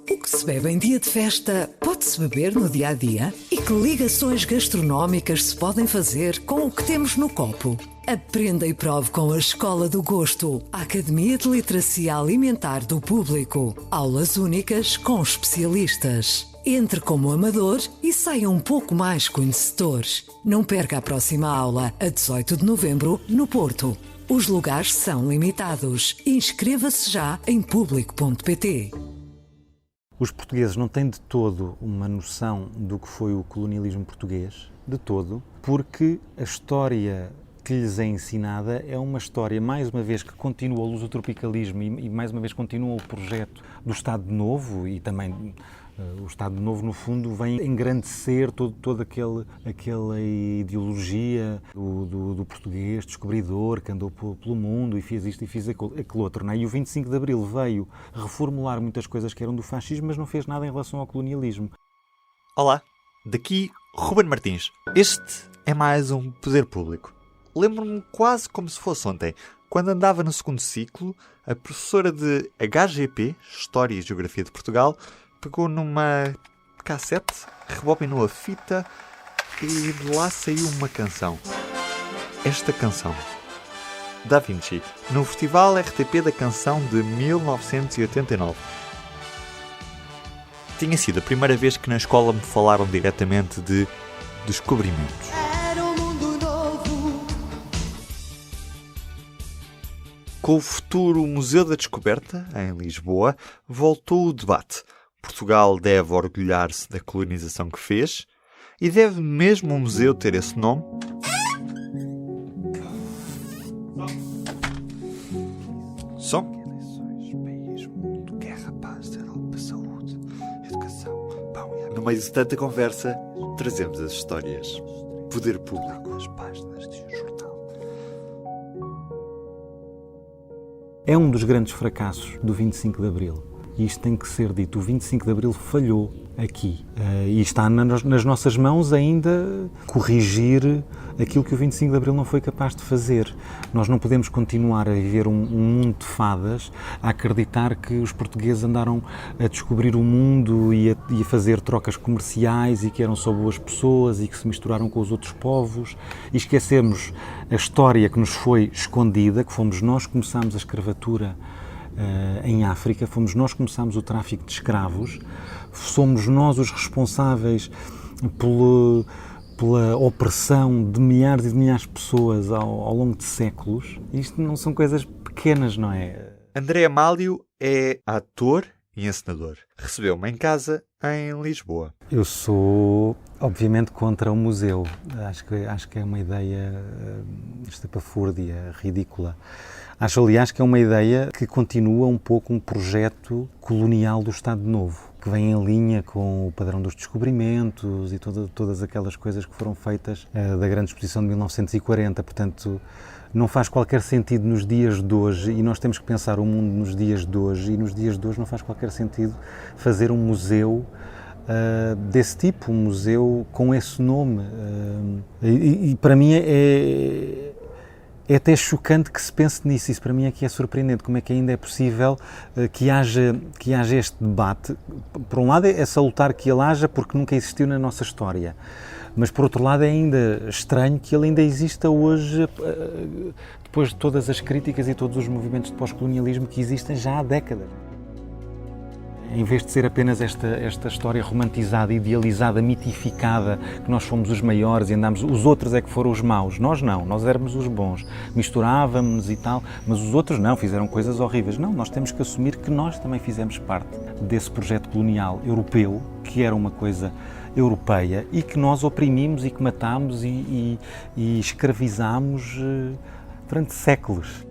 O que se bebe em dia de festa pode-se beber no dia-a-dia? E que ligações gastronómicas se podem fazer com o que temos no copo? Aprenda e prove com a Escola do Gosto, a Academia de Literacia Alimentar do Público. Aulas únicas com especialistas. Entre como amador e saia um pouco mais conhecedor. Não perca a próxima aula, a 18 de novembro, no Porto. Os lugares são limitados. Inscreva-se já em público.pt. Os portugueses não têm de todo uma noção do que foi o colonialismo português, de todo, porque a história que lhes é ensinada é uma história, mais uma vez, que continua o lusotropicalismo e mais uma vez continua o projeto do Estado Novo e também o Estado Novo, no fundo, vem engrandecer toda aquela ideologia do português descobridor que andou pelo mundo e fez isto e fez aquilo outro. Não é? E o 25 de Abril veio reformular muitas coisas que eram do fascismo, mas não fez nada em relação ao colonialismo. Olá, daqui Ruben Martins. Este é mais um Poder Público. Lembro-me quase como se fosse ontem, quando andava no segundo ciclo, a professora de HGP, História e Geografia de Portugal, pegou numa cassete, rebobinou a fita e de lá saiu uma canção. Esta canção. Da Vinci, no Festival RTP da Canção de 1989. Tinha sido a primeira vez que na escola me falaram diretamente de descobrimentos. Com o futuro Museu da Descoberta, em Lisboa, voltou o debate. Portugal deve orgulhar-se da colonização que fez? E deve mesmo o museu ter esse nome? Som. No meio de tanta conversa, trazemos as histórias. Poder Público. As páginas de um jornal. É um dos grandes fracassos do 25 de Abril. E isto tem que ser dito. O 25 de Abril falhou aqui. E está nas nossas mãos ainda corrigir aquilo que o 25 de Abril não foi capaz de fazer. Nós não podemos continuar a viver um mundo de fadas, a acreditar que os portugueses andaram a descobrir o mundo e a fazer trocas comerciais e que eram só boas pessoas e que se misturaram com os outros povos e esquecemos a história que nos foi escondida, que fomos nós que começámos a escravatura em África, fomos nós que começámos o tráfico de escravos, somos nós os responsáveis pela opressão de milhares e de milhares de pessoas ao longo de séculos. Isto não são coisas pequenas, não é? André Amálio é ator e encenador. Recebeu-me em casa em Lisboa. Eu sou, obviamente, contra o museu. Acho que é uma ideia estapafúrdia, ridícula. Acho, aliás, que é uma ideia que continua um pouco um projeto colonial do Estado Novo, que vem em linha com o padrão dos descobrimentos e todas aquelas coisas que foram feitas da grande exposição de 1940. Portanto, não faz qualquer sentido nos dias de hoje, e nós temos que pensar o mundo nos dias de hoje, e nos dias de hoje não faz qualquer sentido fazer um museu desse tipo, um museu com esse nome. E para mim é até chocante que se pense nisso. Isso para mim é que é surpreendente, como é que ainda é possível que haja este debate. Por um lado é salutar que ele haja porque nunca existiu na nossa história, mas por outro lado é ainda estranho que ele ainda exista hoje, depois de todas as críticas e todos os movimentos de pós-colonialismo que existem já há décadas. Em vez de ser apenas esta história romantizada, idealizada, mitificada, que nós fomos os maiores e andámos, os outros é que foram os maus. Nós não, nós éramos os bons. Misturávamos e tal, mas os outros não, fizeram coisas horríveis. Não, nós temos que assumir que nós também fizemos parte desse projeto colonial europeu, que era uma coisa europeia e que nós oprimimos e que matámos e escravizámos durante séculos.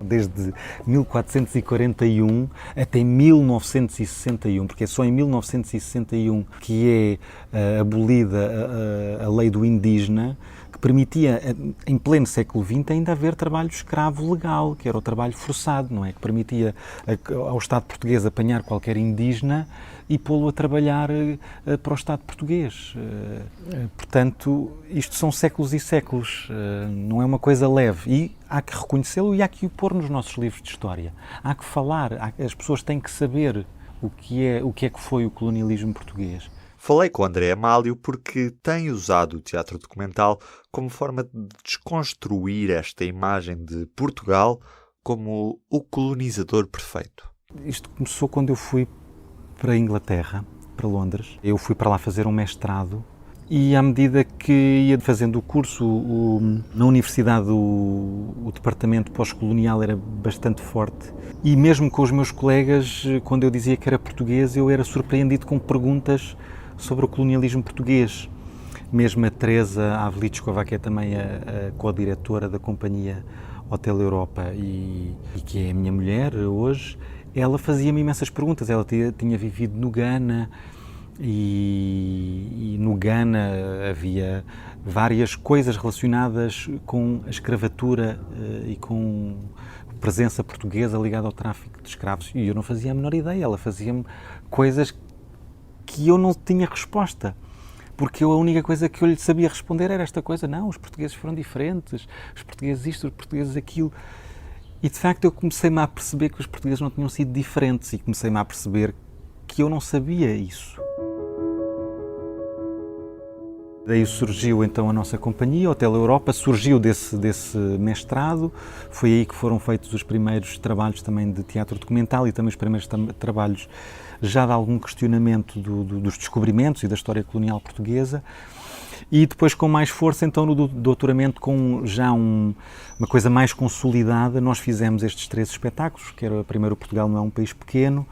Desde 1441 até 1961, porque é só em 1961 que é abolida a lei do indígena, que permitia, em pleno século XX, ainda haver trabalho escravo legal, que era o trabalho forçado, não é? Que permitia ao Estado português apanhar qualquer indígena e pô-lo a trabalhar para o Estado português. Portanto, isto são séculos e séculos, não é uma coisa leve. E há que reconhecê-lo e há que o pôr nos nossos livros de história. Há que falar, as pessoas têm que saber o que é que foi o colonialismo português. Falei com André Amálio porque tem usado o teatro documental como forma de desconstruir esta imagem de Portugal como o colonizador perfeito. Isto começou quando eu fui para a Inglaterra, para Londres. Eu fui para lá fazer um mestrado e, à medida que ia fazendo o curso, na universidade o departamento pós-colonial era bastante forte. E mesmo com os meus colegas, quando eu dizia que era português, eu era surpreendido com perguntas sobre o colonialismo português. Mesmo a Teresa Havlitchkova, que é também a co-diretora da companhia Hotel Europa e que é a minha mulher hoje, ela fazia-me imensas perguntas. Ela tinha vivido no Ghana e no Ghana havia várias coisas relacionadas com a escravatura e com a presença portuguesa ligada ao tráfico de escravos. E eu não fazia a menor ideia. Ela fazia-me coisas que eu não tinha resposta, porque a única coisa que eu lhe sabia responder era esta coisa: não, os portugueses foram diferentes, os portugueses isto, os portugueses aquilo. E de facto eu comecei-me a perceber que os portugueses não tinham sido diferentes e comecei-me a perceber que eu não sabia isso. Daí surgiu então a nossa companhia, Hotel Europa, surgiu desse mestrado. Foi aí que foram feitos os primeiros trabalhos também de teatro documental e também os primeiros trabalhos já de algum questionamento dos descobrimentos e da história colonial portuguesa. E depois, com mais força, então no doutoramento, com já uma coisa mais consolidada, nós fizemos estes 3 espetáculos, que era primeiro o Portugal Não é um País Pequeno,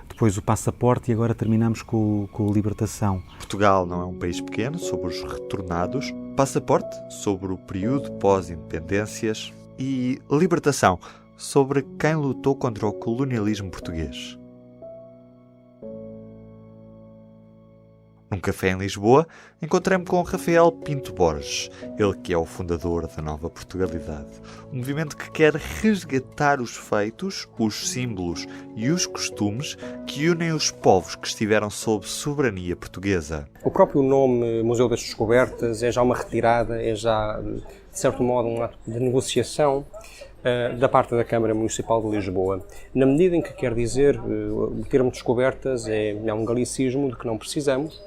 depois o Passaporte e agora terminamos com o Libertação. Portugal Não é um País Pequeno, sobre os retornados, Passaporte, sobre o período pós-independências e Libertação, sobre quem lutou contra o colonialismo português. Num café em Lisboa, encontrei-me com Rafael Pinto Borges, ele que é o fundador da Nova Portugalidade, um movimento que quer resgatar os feitos, os símbolos e os costumes que unem os povos que estiveram sob soberania portuguesa. O próprio nome Museu das Descobertas é já uma retirada, é já, de certo modo, um ato de negociação da parte da Câmara Municipal de Lisboa, na medida em que quer dizer, o termo descobertas é um galicismo de que não precisamos.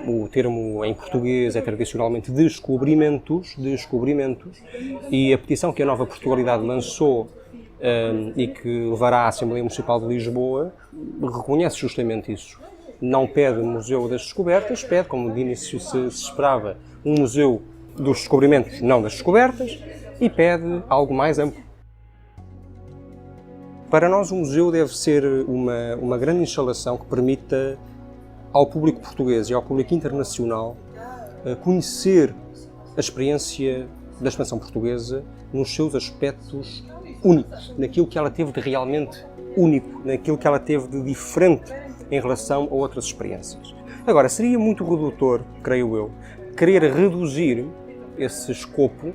O termo em português é tradicionalmente descobrimentos, e a petição que a Nova Portugalidade lançou e que levará à Assembleia Municipal de Lisboa reconhece justamente isso. Não pede Museu das Descobertas, pede, como de início se esperava, um Museu dos Descobrimentos, não das Descobertas, e pede algo mais amplo. Para nós, o museu deve ser uma grande instalação que permita ao público português e ao público internacional conhecer a experiência da expansão portuguesa nos seus aspectos únicos, naquilo que ela teve de realmente único, naquilo que ela teve de diferente em relação a outras experiências. Agora, seria muito redutor, creio eu, querer reduzir esse escopo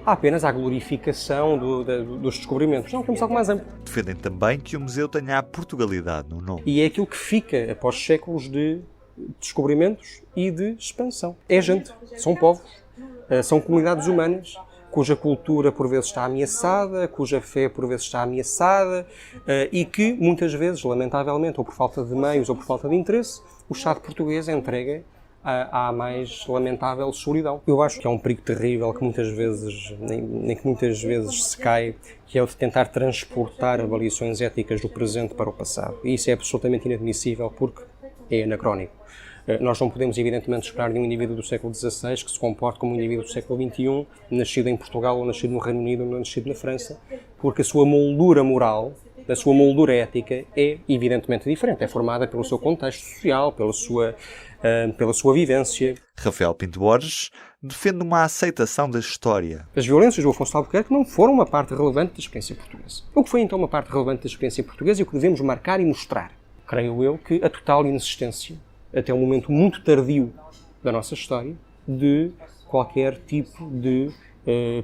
apenas à glorificação dos descobrimentos. Não, temos algo mais amplo. Defendem também que o museu tenha a Portugalidade no nome. E é aquilo que fica após séculos de descobrimentos e de expansão. É gente, são povos, são comunidades humanas, cuja cultura por vezes está ameaçada, cuja fé por vezes está ameaçada e que muitas vezes, lamentavelmente, ou por falta de meios ou por falta de interesse, o Estado português entrega à mais lamentável solidão. Eu acho que é um perigo terrível que muitas vezes, nem que muitas vezes se cai, que é o de tentar transportar avaliações éticas do presente para o passado. E isso é absolutamente inadmissível porque é anacrónico. Nós não podemos, evidentemente, esperar de um indivíduo do século XVI que se comporte como um indivíduo do século XXI, nascido em Portugal ou nascido no Reino Unido ou nascido na França, porque a sua moldura moral, a sua moldura ética é evidentemente diferente. É formada pelo seu contexto social, pela sua vivência. Rafael Pinto Borges defende uma aceitação da história. As violências do Afonso de Albuquerque não foram uma parte relevante da experiência portuguesa. O que foi então uma parte relevante da experiência portuguesa e o que devemos marcar e mostrar? Creio eu que a total inexistência, até um momento muito tardio da nossa história, de qualquer tipo de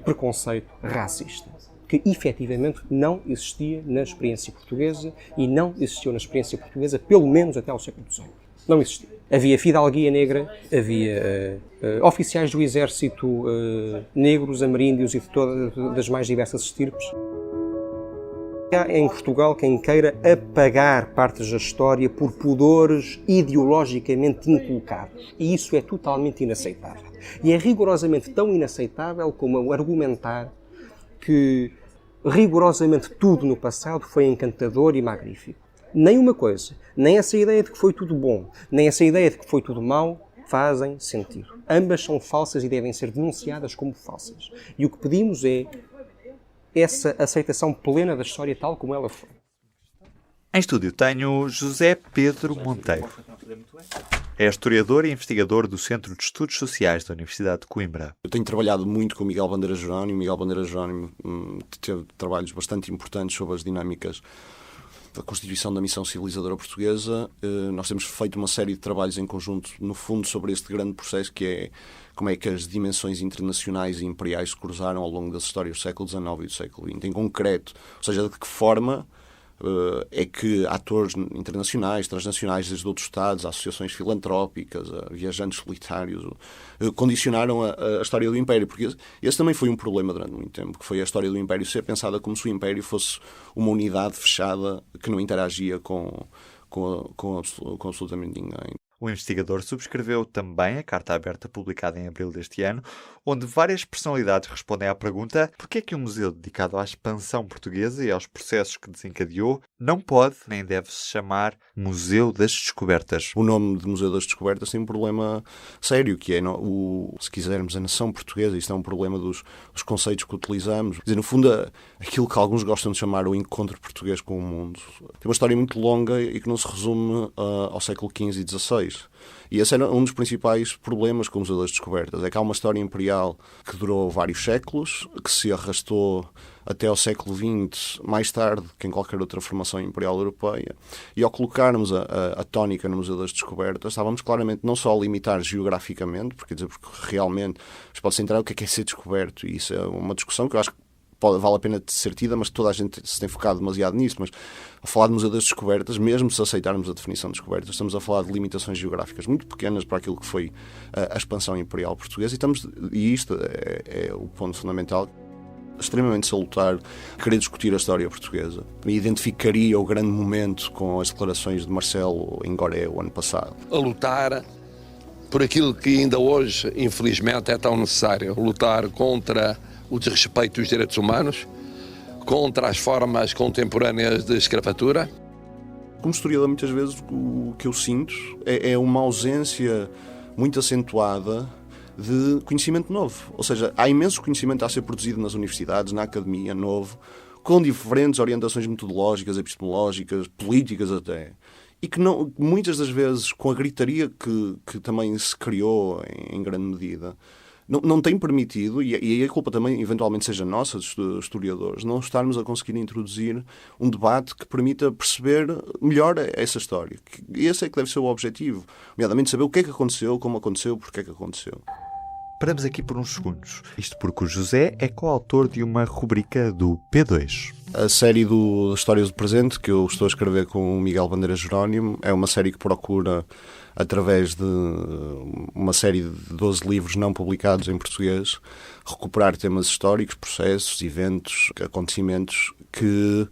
preconceito racista, que efetivamente não existia na experiência portuguesa e não existiu na experiência portuguesa pelo menos até ao século XVIII. Não existia. Havia fidalguia negra, havia oficiais do exército negros, ameríndios e de todas das mais diversas estirpes. Há em Portugal quem queira apagar partes da história por pudores ideologicamente inculcados. E isso é totalmente inaceitável. E é rigorosamente tão inaceitável como argumentar que rigorosamente tudo no passado foi encantador e magnífico. Nem uma coisa, nem essa ideia de que foi tudo bom, nem essa ideia de que foi tudo mau, fazem sentido. Ambas são falsas e devem ser denunciadas como falsas. E o que pedimos é essa aceitação plena da história tal como ela foi. Em estúdio tenho José Pedro Monteiro. É historiador e investigador do Centro de Estudos Sociais da Universidade de Coimbra. Eu tenho trabalhado muito com o Miguel Bandeira Jerónimo. Miguel Bandeira Jerónimo teve trabalhos bastante importantes sobre as dinâmicas da constituição da missão civilizadora portuguesa. Nós temos feito uma série de trabalhos em conjunto, no fundo, sobre este grande processo que é como é que as dimensões internacionais e imperiais se cruzaram ao longo das histórias do século XIX e do século XX. Em concreto, ou seja, de que forma é que atores internacionais, transnacionais, desde outros Estados, associações filantrópicas, viajantes solitários, condicionaram a história do Império. Porque esse também foi um problema durante muito tempo, que foi a história do Império ser pensada como se o Império fosse uma unidade fechada que não interagia com absolutamente ninguém. O investigador subscreveu também a carta aberta publicada em abril deste ano, onde várias personalidades respondem à pergunta porque é que um museu dedicado à expansão portuguesa e aos processos que desencadeou não pode nem deve-se chamar Museu das Descobertas. O nome de Museu das Descobertas tem um problema sério, que é, se quisermos, a nação portuguesa. Isto é um problema dos conceitos que utilizamos. Quer dizer, no fundo, aquilo que alguns gostam de chamar o encontro português com o mundo tem uma história muito longa e que não se resume ao século XV e XVI. E esse era um dos principais problemas com o Museu das Descobertas. É que há uma história imperial que durou vários séculos, que se arrastou até ao século XX, mais tarde que em qualquer outra formação imperial europeia. E ao colocarmos a tónica no Museu das Descobertas, estávamos claramente não só a limitar geograficamente, porque realmente pode-se entrar o que é ser descoberto, e isso é uma discussão que eu acho que vale a pena de ser tida, mas toda a gente se tem focado demasiado nisso. Mas a falar de Museu das Descobertas, mesmo se aceitarmos a definição de descobertas, estamos a falar de limitações geográficas muito pequenas para aquilo que foi a expansão imperial portuguesa, e isto é o ponto fundamental. Extremamente salutar querer discutir a história portuguesa. Me identificaria o grande momento com as declarações de Marcelo em Goré o ano passado. A lutar por aquilo que ainda hoje, infelizmente, é tão necessário. Lutar contra o desrespeito dos direitos humanos, contra as formas contemporâneas de escravatura. Como historiador, muitas vezes o que eu sinto é uma ausência muito acentuada de conhecimento novo. Ou seja, há imenso conhecimento a ser produzido nas universidades, na academia, novo, com diferentes orientações metodológicas, epistemológicas, políticas até, e que não, muitas das vezes, com a gritaria que também se criou em grande medida, não tem permitido, e a culpa também eventualmente seja nossa, dos historiadores, não estarmos a conseguir introduzir um debate que permita perceber melhor essa história. Esse é que deve ser o objetivo, nomeadamente saber o que é que aconteceu, como aconteceu, porque é que aconteceu. Paramos aqui por uns segundos. Isto porque o José é coautor de uma rubrica do P2. A série do Histórias do Presente, que eu estou a escrever com o Miguel Bandeira Jerónimo, é uma série que procura, através de uma série de 12 livros não publicados em português, recuperar temas históricos, processos, eventos, acontecimentos que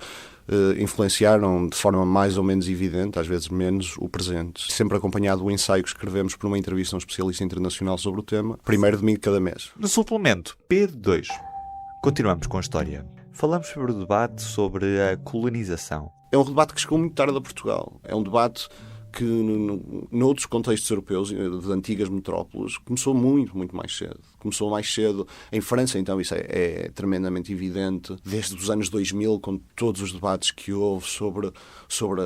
influenciaram de forma mais ou menos evidente, às vezes menos, o presente. Sempre acompanhado do ensaio que escrevemos por uma entrevista a um especialista internacional sobre o tema, primeiro domingo de cada mês. No suplemento P2, continuamos com a história. Falamos sobre o debate sobre a colonização. É um debate que chegou muito tarde a Portugal. É um debate que, noutros contextos europeus, de antigas metrópoles, começou muito, muito mais cedo. Começou mais cedo em França, então isso é tremendamente evidente, desde os anos 2000, com todos os debates que houve sobre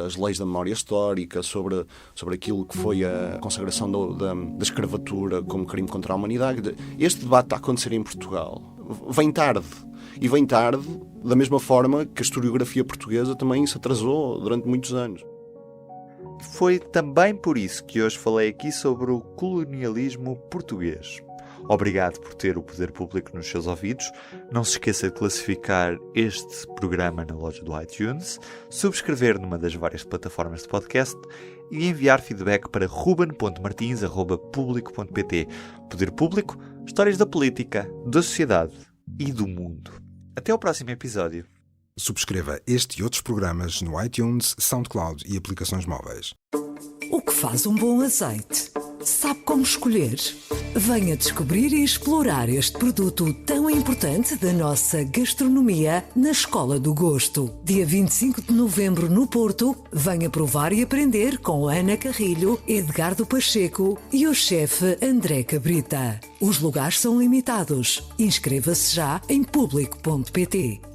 as leis da memória histórica, sobre aquilo que foi a consagração da escravatura como crime contra a humanidade. Este debate está a acontecer em Portugal. Vem tarde. E vem tarde, da mesma forma que a historiografia portuguesa também se atrasou durante muitos anos. Foi também por isso que hoje falei aqui sobre o colonialismo português. Obrigado por ter o Poder Público nos seus ouvidos. Não se esqueça de classificar este programa na loja do iTunes, subscrever numa das várias plataformas de podcast e enviar feedback para ruben.martins@publico.pt. Poder Público, histórias da política, da sociedade e do mundo. Até ao próximo episódio. Subscreva este e outros programas no iTunes, SoundCloud e aplicações móveis. O que faz um bom azeite? Sabe como escolher? Venha descobrir e explorar este produto tão importante da nossa gastronomia na Escola do Gosto. Dia 25 de novembro no Porto, venha provar e aprender com Ana Carrilho, Edgardo Pacheco e o chefe André Cabrita. Os lugares são limitados. Inscreva-se já em público.pt.